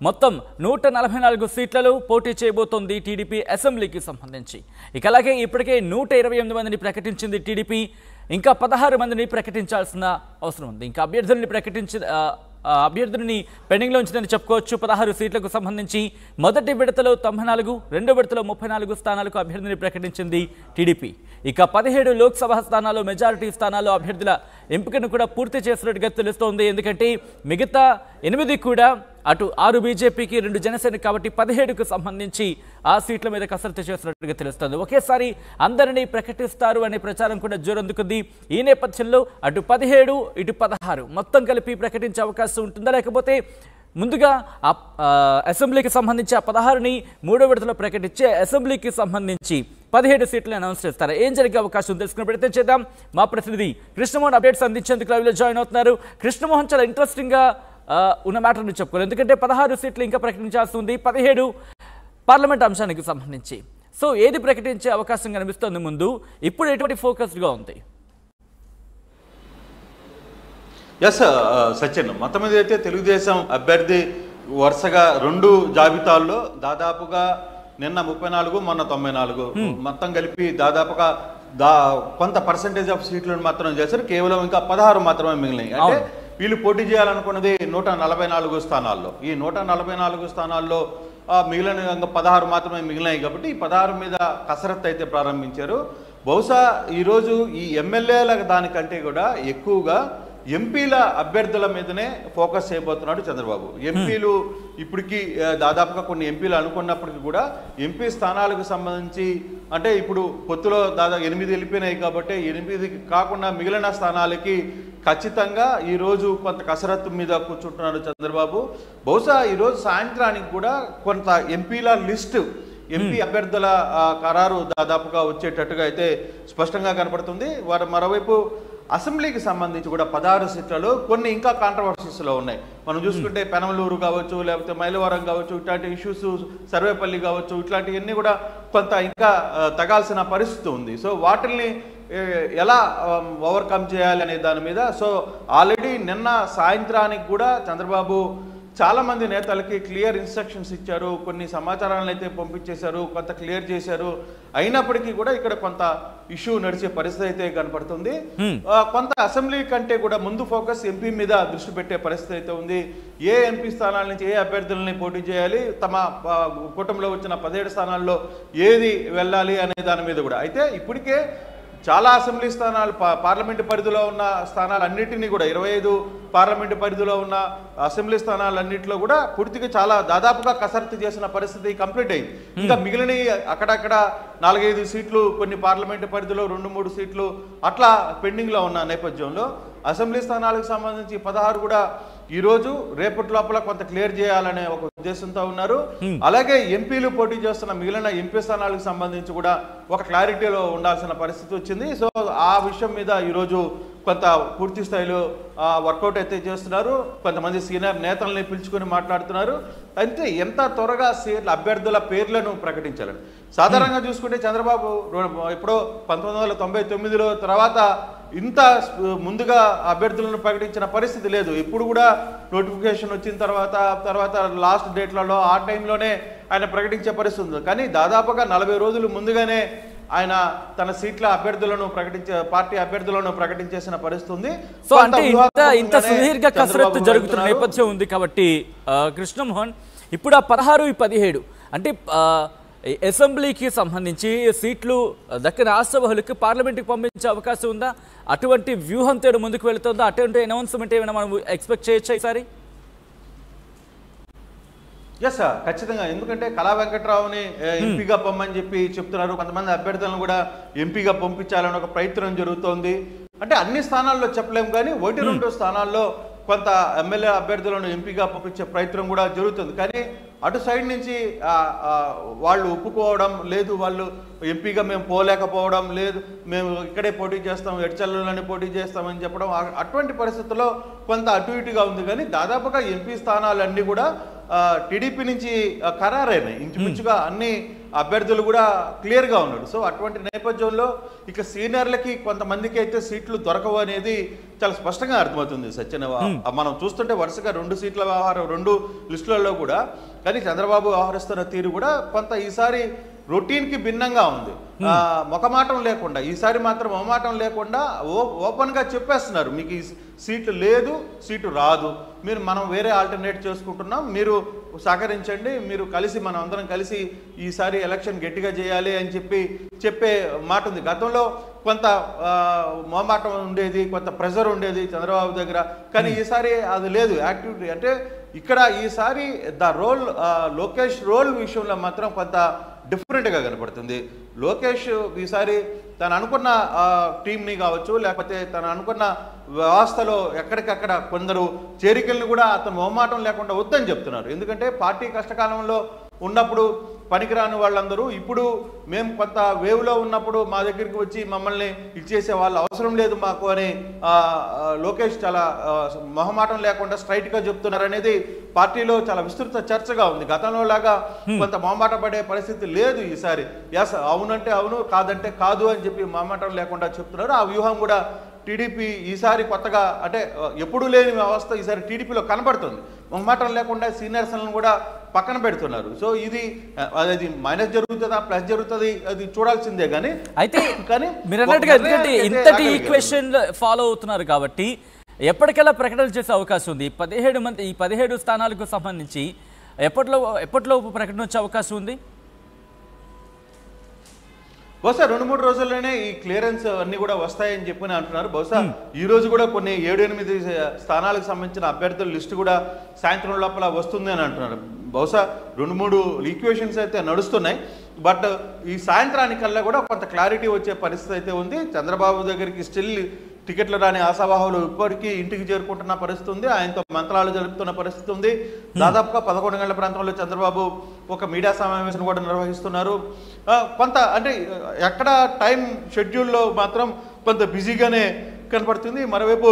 మొత్తం 144 సీట్లలో పోటీ చేయబోతోంది టీడీపీ అసెంబ్లీకి సంబంధించి. ఇక అలాగే ఇప్పటికే 128 మందిని ప్రకటించింది టీడీపీ. ఇంకా 16 మందిని ప్రకటించాల్సిన అవసరం ఉంది. ఇంకా అభ్యర్థులని పెండింగ్లో ఉంచిందని చెప్పుకోవచ్చు. 16 సీట్లకు సంబంధించి మొదటి విడతలో 94, రెండో విడతలో 34 స్థానాలకు అభ్యర్థిని ప్రకటించింది టీడీపీ. ఇక 17 లోక్సభ స్థానాల్లో మెజారిటీ స్థానాల్లో అభ్యర్థుల ఎంపికను కూడా పూర్తి చేసినట్టుగా తెలుస్తోంది. ఎందుకంటే మిగతా 8 కూడా అటు 6 బీజేపీకి 2 జనసేనకి కాబట్టి 17కు సంబంధించి ఆ సీట్ల మీద కసరత్తు చేసినట్టుగా తెలుస్తోంది. ఒకేసారి అందరినీ ప్రకటిస్తారు అనే ప్రచారం కూడా జోరందుకుంది. ఈ నేపథ్యంలో అటు 17 ఇటు 16 మొత్తం కలిపి ప్రకటించే అవకాశం ఉంటుందా, లేకపోతే ముందుగా అసెంబ్లీకి సంబంధించి ఆ 16ని మూడో విడతలో ప్రకటించే అసెంబ్లీకి సంబంధించి 17 సీట్లను అనౌన్స్ చేస్తారా? ఏం జరిగే అవకాశం తెలుసుకునే ప్రయత్నం చేద్దాం. మా ప్రతినిధి కృష్ణమోహన్ అప్డేట్స్ అందించేందుకు లైవ్లో జాయిన్ అవుతున్నారు. కృష్ణమోహన్, చాలా ఇంట్రెస్టింగ్గా ఉన్న మ్యాటర్ని చెప్పుకోవాలి. ఎందుకంటే 16 సీట్లు ఇంకా ప్రకటించాల్సి ఉంది 17 పార్లమెంట్ అంశానికి సంబంధించి. సో ఏది ప్రకటించే అవకాశం కనిపిస్తోంది ముందు? ఇప్పుడు ఎటువంటి ఫోకస్డ్గా ఉంది? ఎస్ సచిన్, మొత్తం మీద అయితే తెలుగుదేశం అభ్యర్థి వరుసగా 2 జాబితాల్లో దాదాపుగా నిన్న 34, మొన్న 94 మొత్తం కలిపి దాదాపుగా కొంత పర్సెంటేజ్ ఆఫ్ సీట్లను మాత్రం చేశారు. కేవలం ఇంకా 16 మాత్రమే మిగిలినాయి. అంటే వీళ్ళు పోటీ చేయాలనుకున్నది 144 స్థానాల్లో. ఈ 144 స్థానాల్లో మిగిలిన 16 మాత్రమే మిగిలినాయి. కాబట్టి ఈ 16 మీద కసరత్తు అయితే ప్రారంభించారు. బహుశా ఈరోజు ఈ ఎమ్మెల్యేల దానికంటే కూడా ఎక్కువగా ఎంపీల అభ్యర్థుల మీదనే ఫోకస్ చేయబోతున్నాడు చంద్రబాబు. ఎంపీలు ఇప్పటికీ దాదాపుగా కొన్ని ఎంపీలు అనుకున్నప్పటికీ కూడా ఎంపీ స్థానాలకు సంబంధించి అంటే ఇప్పుడు పొత్తులో దాదాపు 8 వెళ్ళిపోయినాయి కాబట్టి 8 కాకుండా మిగిలిన స్థానాలకి ఖచ్చితంగా ఈరోజు కొంత కసరత్తు మీద కూర్చుంటున్నాడు చంద్రబాబు. బహుశా ఈరోజు సాయంత్రానికి కూడా కొంత ఎంపీల లిస్టు, ఎంపీ అభ్యర్థుల ఖరారు దాదాపుగా వచ్చేటట్టుగా అయితే స్పష్టంగా కనపడుతుంది. వారు మరోవైపు అసెంబ్లీకి సంబంధించి కూడా 16 సీట్లలో కొన్ని ఇంకా కాంట్రవర్సీస్లో ఉన్నాయి. మనం చూసుకుంటే పెనమలూరు కావచ్చు, లేకపోతే మైలవరం కావచ్చు, ఇట్లాంటి ఇష్యూస్, సర్వేపల్లి కావచ్చు, ఇట్లాంటివన్నీ కూడా కొంత ఇంకా తగాల్సిన పరిస్థితి ఉంది. సో వాటిల్ని ఎలా ఓవర్కమ్ చేయాలి అనే దాని మీద సో ఆల్రెడీ నిన్న సాయంత్రానికి కూడా చంద్రబాబు చాలామంది నేతలకి క్లియర్ ఇన్స్ట్రక్షన్స్ ఇచ్చారు. కొన్ని సమాచారాలను అయితే పంపించేశారు, కొంత క్లియర్ చేశారు. అయినప్పటికీ కూడా ఇక్కడ కొంత ఇష్యూ నడిచే పరిస్థితి అయితే కనపడుతుంది. కొంత అసెంబ్లీ కంటే కూడా ముందు ఫోకస్ ఎంపీ మీద దృష్టి పెట్టే పరిస్థితి అయితే ఉంది. ఏ ఎంపీ స్థానాల నుంచి ఏ అభ్యర్థులని పోటీ చేయాలి, తమ కూటమిలో వచ్చిన 17 స్థానాల్లో ఏది వెళ్ళాలి అనే దాని మీద కూడా. అయితే ఇప్పటికే చాలా అసెంబ్లీ స్థానాలు, పార్లమెంటు పరిధిలో ఉన్న స్థానాలన్నింటినీ కూడా 25 పార్లమెంటు పరిధిలో ఉన్న అసెంబ్లీ స్థానాలన్నింటిలో కూడా పూర్తిగా చాలా దాదాపుగా కసరత్తు చేసిన పరిస్థితి కంప్లీట్ అయింది. ఇంకా మిగిలిన అక్కడక్కడ 4-5 సీట్లు, కొన్ని పార్లమెంటు పరిధిలో 2-3 సీట్లు అట్లా పెండింగ్లో ఉన్న నేపథ్యంలో అసెంబ్లీ స్థానాలకు సంబంధించి 16 కూడా ఈరోజు రేపటి లోపల కొంత క్లియర్ చేయాలనే ఒక ఉద్దేశంతో ఉన్నారు. అలాగే ఎంపీలు పోటీ చేస్తున్న మిగిలిన ఎంపీ స్థానాలకు సంబంధించి కూడా ఒక క్లారిటీలో ఉండాల్సిన పరిస్థితి వచ్చింది. సో ఆ విషయం మీద ఈరోజు కొంత పూర్తి స్థాయిలో వర్కౌట్ అయితే చేస్తున్నారు. కొంతమంది సీనియర్ నేతల్ని పిలుచుకొని మాట్లాడుతున్నారు. అయితే ఎంత త్వరగా అభ్యర్థుల పేర్లను ప్రకటించాలని. సాధారణంగా చూసుకుంటే చంద్రబాబు ఎప్పుడో 1999లో తర్వాత ఇంత ముందుగా అభ్యర్థులను ప్రకటించిన పరిస్థితి లేదు. ఇప్పుడు కూడా నోటిఫికేషన్ వచ్చిన తర్వాత లాస్ట్ డేట్లలో ఆ టైంలోనే ఆయన ప్రకటించే పరిస్థితి ఉంది. కానీ దాదాపుగా 40 రోజులు ముందుగానే ఆయన తన సీట్ల అభ్యర్థులను పార్టీ అభ్యర్థులను ప్రకటించేసిన పరిస్థితి ఉంది. సో అంటే ఇంత సుదీర్ఘ కసరత్తు జరుగుతున్న నేపథ్యం ఉంది కాబట్టి కృష్ణమోహన్, ఇప్పుడు ఆ 16, 17 అంటే అసెంబ్లీకి సంబంధించి సీట్లు దక్కిన ఆశావహులకు పార్లమెంట్కి పంపించే అవకాశం ఉందా? అటువంటి వ్యూహంతో ముందుకు వెళుతుందా? అటువంటి అనౌన్స్మెంట్ ఏమైనా మనం ఎక్స్పెక్ట్ చేయొచ్చా ఈసారి? ఎస్ ఖచ్చితంగా. ఎందుకంటే కళా వెంకట్రావుని ఎంపీగా పంపని చెప్పి చెప్తున్నారు. కొంతమంది అభ్యర్థులను కూడా ఎంపీగా పంపించాలని ఒక ప్రయత్నం జరుగుతోంది. అంటే అన్ని స్థానాల్లో చెప్పలేము, కానీ 1-2 స్థానాల్లో కొంత ఎమ్మెల్యే అభ్యర్థులను ఎంపీగా పంపించే ప్రయత్నం కూడా జరుగుతుంది. కానీ అటు సైడ్ నుంచి వాళ్ళు ఒప్పుకోవడం లేదు, వాళ్ళు ఎంపీగా మేము పోలేకపోవడం లేదు, మేము ఇక్కడే పోటీ చేస్తాం, ఎడ్చల్లోనే పోటీ చేస్తామని చెప్పడం, అటువంటి పరిస్థితుల్లో కొంత అటు ఇటుగా ఉంది. కానీ దాదాపుగా ఎంపీ స్థానాలన్నీ కూడా టీడీపీ నుంచి ఖరారైనాయి. ఇంచుమించుగా అన్ని అభ్యర్థులు కూడా క్లియర్గా ఉన్నాడు. సో అటువంటి నేపథ్యంలో ఇక సీనియర్లకి కొంతమందికి అయితే సీట్లు దొరకవు అనేది చాలా స్పష్టంగా అర్థమవుతుంది సత్యన. మనం చూస్తుంటే వరుసగా 2 సీట్ల వ్యవహారం 2 లిస్టులలో కూడా, కానీ చంద్రబాబు వ్యవహరిస్తున్న తీరు కూడా కొంత ఈసారి రొటీన్కి భిన్నంగా ఉంది. మొకమాటం లేకుండా, ఈసారి మాత్రం మొహమాటం లేకుండా ఓపెన్గా చెప్పేస్తున్నారు, మీకు ఈ సీట్లు లేదు, సీటు రాదు, మనం వేరే ఆల్టర్నేట్ చేసుకుంటున్నాం, మీరు సహకరించండి, మీరు కలిసి మనం అందరం కలిసి ఈసారి ఎలక్షన్ గట్టిగా చేయాలి అని చెప్పే మాట ఉంది. గతంలో కొంత మొహమాటం ఉండేది, కొంత ప్రెజర్ ఉండేది చంద్రబాబు దగ్గర, కానీ ఈసారి అది లేదు. యాక్టివిటీ అంటే ఇక్కడ ఈసారి లోకేష్ రోల్ విషయంలో మాత్రం కొంత డిఫరెంట్గా కనపడుతుంది. లోకేష్ ఈసారి తను అనుకున్న టీంని కావచ్చు, లేకపోతే తను అనుకున్న వ్యవస్థలో ఎక్కడికక్కడ కొందరు చేరికలను కూడా అతను మొహమాటం లేకుండా వద్దని చెప్తున్నారు. ఎందుకంటే పార్టీ కష్టకాలంలో ఉన్నప్పుడు పనికిరాని వాళ్ళందరూ ఇప్పుడు మేము కొంత వేవ్లో ఉన్నప్పుడు మా దగ్గరికి వచ్చి మమ్మల్ని ఇచ్చేసే వాళ్ళు అవసరం లేదు మాకు అని లోకేష్ చాలా మొహమాటం లేకుండా స్ట్రైట్గా చెప్తున్నారు అనేది పార్టీలో చాలా విస్తృత చర్చగా ఉంది. గతంలో లాగా కొంత మొహమాట పడే పరిస్థితి లేదు ఈసారి. ఎస్ అవునంటే అవును, కాదంటే కాదు అని చెప్పి మొహమాటం లేకుండా చెప్తున్నారు. ఆ వ్యూహం కూడా టీడీపీ ఈసారి కొత్తగా, అంటే ఎప్పుడూ లేని వ్యవస్థ ఈసారి టీడీపీలో కనబడుతుంది. మొహమాటం లేకుండా సీనియర్స్లను కూడా పక్కన పెడుతున్నారు. సో ఇది అది మైనస్ జరుగుతుందా ప్లస్ జరుగుతుంది అది చూడాల్సిందే. కానీ మీరు అన్నట్టుగా ఎందుకంటే ఇంతటి ఈక్వేషన్ ఫాలో అవుతున్నారు కాబట్టి ఎప్పటికెలా ప్రకటనలు చేసే అవకాశం ఉంది. 17 స్థానాలకు సంబంధించి ఎప్పటిలోపు ప్రకటన వచ్చే అవకాశం ఉంది. బహుశా 2-3 రోజుల్లోనే ఈ క్లియరెన్స్ అన్ని కూడా వస్తాయని చెప్పి అంటున్నారు. బహుశా ఈ రోజు కూడా కొన్ని 7-8 స్థానాలకు సంబంధించిన అభ్యర్థుల లిస్టు కూడా సాయంత్రం లోపల వస్తుంది అని అంటున్నారు. బహుశా 2-3 ఈక్వేషన్స్ అయితే నడుస్తున్నాయి. బట్ ఈ సాయంత్రానికల్లా కూడా కొంత క్లారిటీ వచ్చే పరిస్థితి అయితే ఉంది. చంద్రబాబు దగ్గరికి స్టిల్ టికెట్లు రాని ఆశావాహులు ఇప్పటికీ ఇంటికి చేరుకుంటున్న పరిస్థితి ఉంది. ఆయనతో మంత్రాలు జరుపుతున్న పరిస్థితి ఉంది. దాదాపుగా 11 గంటల ప్రాంతంలో చంద్రబాబు ఒక మీడియా సమావేశం కూడా నిర్వహిస్తున్నారు. కొంత అంటే ఎక్కడ టైం షెడ్యూల్లో మాత్రం కొంత బిజీగానే కనపడుతుంది. మరోవైపు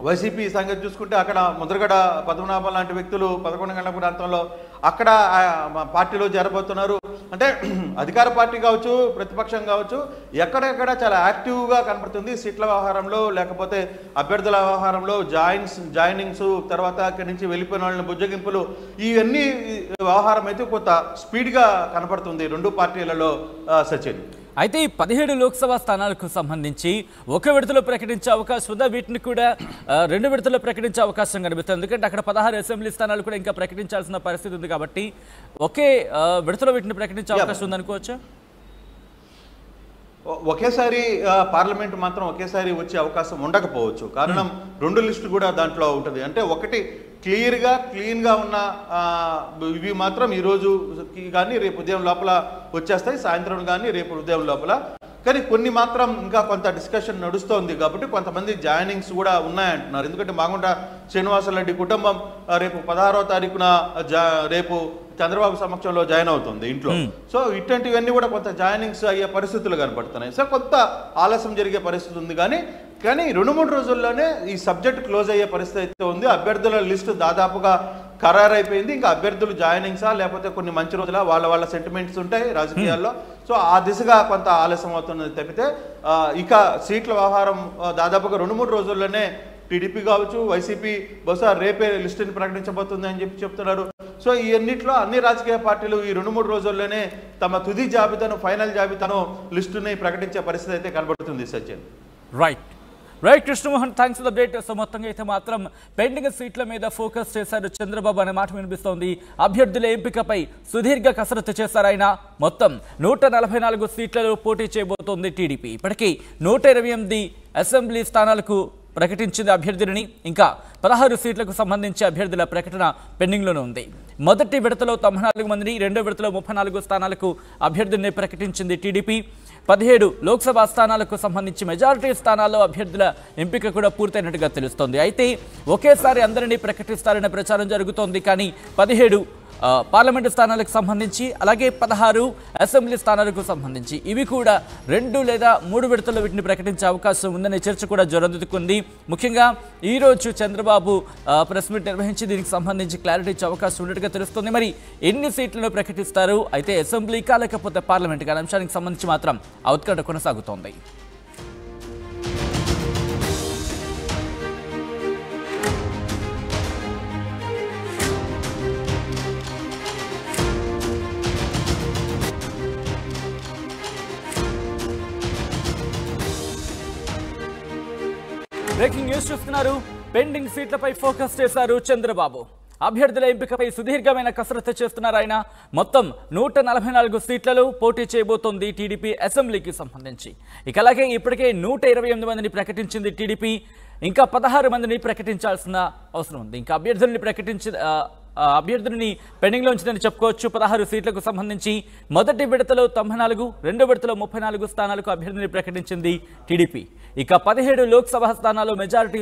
వైసీపీ సంగతి చూసుకుంటే అక్కడ ముద్రగడ పద్మనాభం లాంటి వ్యక్తులు 11 గంటల ప్రాంతంలో అక్కడ పార్టీలో చేరబోతున్నారు. అంటే అధికార పార్టీ కావచ్చు, ప్రతిపక్షం కావచ్చు, ఎక్కడెక్కడ చాలా యాక్టివ్గా కనపడుతుంది. సీట్ల వ్యవహారంలో, లేకపోతే అభ్యర్థుల వ్యవహారంలో, జాయినింగ్స్, తర్వాత అక్కడి నుంచి వెళ్ళిపోయిన వాళ్ళని బుజ్జగింపులు, ఇవన్నీ వ్యవహారం అయితే కొంత స్పీడ్గా కనపడుతుంది 2 పార్టీలలో సచిన్. అయితే ఈ 17 లోక్సభ స్థానాలకు సంబంధించి ఒక విడతలో ప్రకటించే అవకాశం ఉందా? వీటిని కూడా 2 విడతల్లో ప్రకటించే అవకాశం కనిపిస్తుంది. ఎందుకంటే అక్కడ 16 అసెంబ్లీ స్థానాలు కూడా ఇంకా ప్రకటించాల్సిన పరిస్థితి ఉంది కాబట్టి ఒకే విడతలో వీటిని ప్రకటించే అవకాశం ఉందనుకోవచ్చా? ఒకేసారి పార్లమెంట్ మాత్రం ఒకేసారి వచ్చే అవకాశం ఉండకపోవచ్చు. కారణం 2 లిస్టు కూడా దాంట్లో ఉంటుంది. అంటే ఒకటి క్లీన్గా ఉన్న ఇవి మాత్రం ఈరోజు కానీ రేపు ఉదయం లోపల వచ్చేస్తాయి, సాయంత్రం కానీ రేపు ఉదయం లోపల. కానీ కొన్ని మాత్రం ఇంకా కొంత డిస్కషన్ నడుస్తోంది కాబట్టి కొంతమంది జాయినింగ్స్ కూడా ఉన్నాయంటున్నారు. ఎందుకంటే మాగుంట శ్రీనివాసరెడ్డి కుటుంబం రేపు 16వ తారీఖున రేపు చంద్రబాబు సమక్షంలో జాయిన్ అవుతుంది ఇంట్లో. సో ఇట్లాంటివన్నీ కూడా కొంత జాయినింగ్స్ అయ్యే పరిస్థితులు కనపడుతున్నాయి. సో కొంత ఆలస్యం జరిగే పరిస్థితి ఉంది. కానీ 2-3 రోజుల్లోనే ఈ సబ్జెక్ట్ క్లోజ్ అయ్యే పరిస్థితి అయితే ఉంది. అభ్యర్థుల లిస్టు దాదాపుగా ఖరారైపోయింది. ఇంకా అభ్యర్థులు జాయినింగ్సా లేకపోతే కొన్ని మంచి రోజుల వాళ్ళ సెంటిమెంట్స్ ఉంటాయి రాజకీయాల్లో. సో ఆ దిశగా కొంత ఆలస్యం అవుతున్నది తప్పితే ఇక సీట్ల వ్యవహారం దాదాపుగా 2-3 రోజుల్లోనే టీడీపీ కావచ్చు, వైసీపీ బహుశా రేపే లిస్టుని ప్రకటించబోతుంది అని చెప్తున్నారు. సో ఈ అన్నింటిలో అన్ని రాజకీయ పార్టీలు ఈ 2-3 రోజుల్లోనే తమ తుది జాబితాను, ఫైనల్ జాబితాను, లిస్టుని ప్రకటించే పరిస్థితి అయితే కనబడుతుంది Sachin. Right Krishnamohan, thanks for the update. So మొత్తంగా అయితే మాత్రం పెండింగ్ సీట్ల మీద ఫోకస్ చేశారు చంద్రబాబు అనే మాట వినిపిస్తోంది. అభ్యర్థుల ఎంపికపై సుదీర్ఘ కసరత్తు చేశారు ఆయన. మొత్తం 144 సీట్లలో పోటీ చేయబోతోంది టీడీపీ. ఇప్పటికీ 128 అసెంబ్లీ స్థానాలకు ప్రకటించింది అభ్యర్థులని. ఇంకా 16 సీట్లకు సంబంధించి అభ్యర్థుల ప్రకటన పెండింగ్లోనే ఉంది. మొదటి విడతలో 94 మందిని, రెండో విడతలో 34 స్థానాలకు అభ్యర్థుల్ని ప్రకటించింది టీడీపీ. 17 లోక్సభ స్థానాలకు సంబంధించి మెజారిటీ స్థానాల్లో అభ్యర్థుల ఎంపిక కూడా పూర్తయినట్టుగా తెలుస్తోంది. అయితే ఒకేసారి అందరినీ ప్రకటిస్తారనే ప్రచారం జరుగుతోంది. కానీ 17 పార్లమెంటు స్థానాలకు సంబంధించి, అలాగే 16 అసెంబ్లీ స్థానాలకు సంబంధించి ఇవి కూడా 2 లేదా 3 విడతల్లో వీటిని ప్రకటించే అవకాశం ఉందనే చర్చ కూడా జోరందుకుంది. ముఖ్యంగా ఈ రోజు చంద్రబాబు ప్రెస్ మీట్ నిర్వహించి దీనికి సంబంధించి క్లారిటీ ఇచ్చే అవకాశం ఉన్నట్టుగా తెలుస్తుంది. మరి ఎన్ని సీట్లను ప్రకటిస్తారు, అయితే అసెంబ్లీకా లేకపోతే పార్లమెంట్గా అనే అంశానికి సంబంధించి మాత్రం ఉత్కంఠ కొనసాగుతోంది. బ్రేకింగ్ న్యూస్ చూస్తున్నారు. పెండింగ్ సీట్లపై ఫోకస్ చేశారు చంద్రబాబు. అభ్యర్థుల ఎంపికపై సుదీర్ఘమైన కసరత్తు చేస్తున్నారు ఆయన. మొత్తం 144 సీట్లలో పోటీ చేయబోతోంది టీడీపీ అసెంబ్లీకి సంబంధించి. ఇక అలాగే ఇప్పటికే 128 మందిని ప్రకటించింది టీడీపీ. ఇంకా 16 మందిని ప్రకటించాల్సిన అవసరం ఉంది. ఇంకా అభ్యర్థులని పెండింగ్లో ఉంచిందని చెప్పుకోవచ్చు. 16 సీట్లకు సంబంధించి మొదటి విడతలో 94, రెండో విడతలో 34 స్థానాలకు అభ్యర్థిని ప్రకటించింది టీడీపీ. ఇక 17 లోక్సభ స్థానాల్లో మెజారిటీ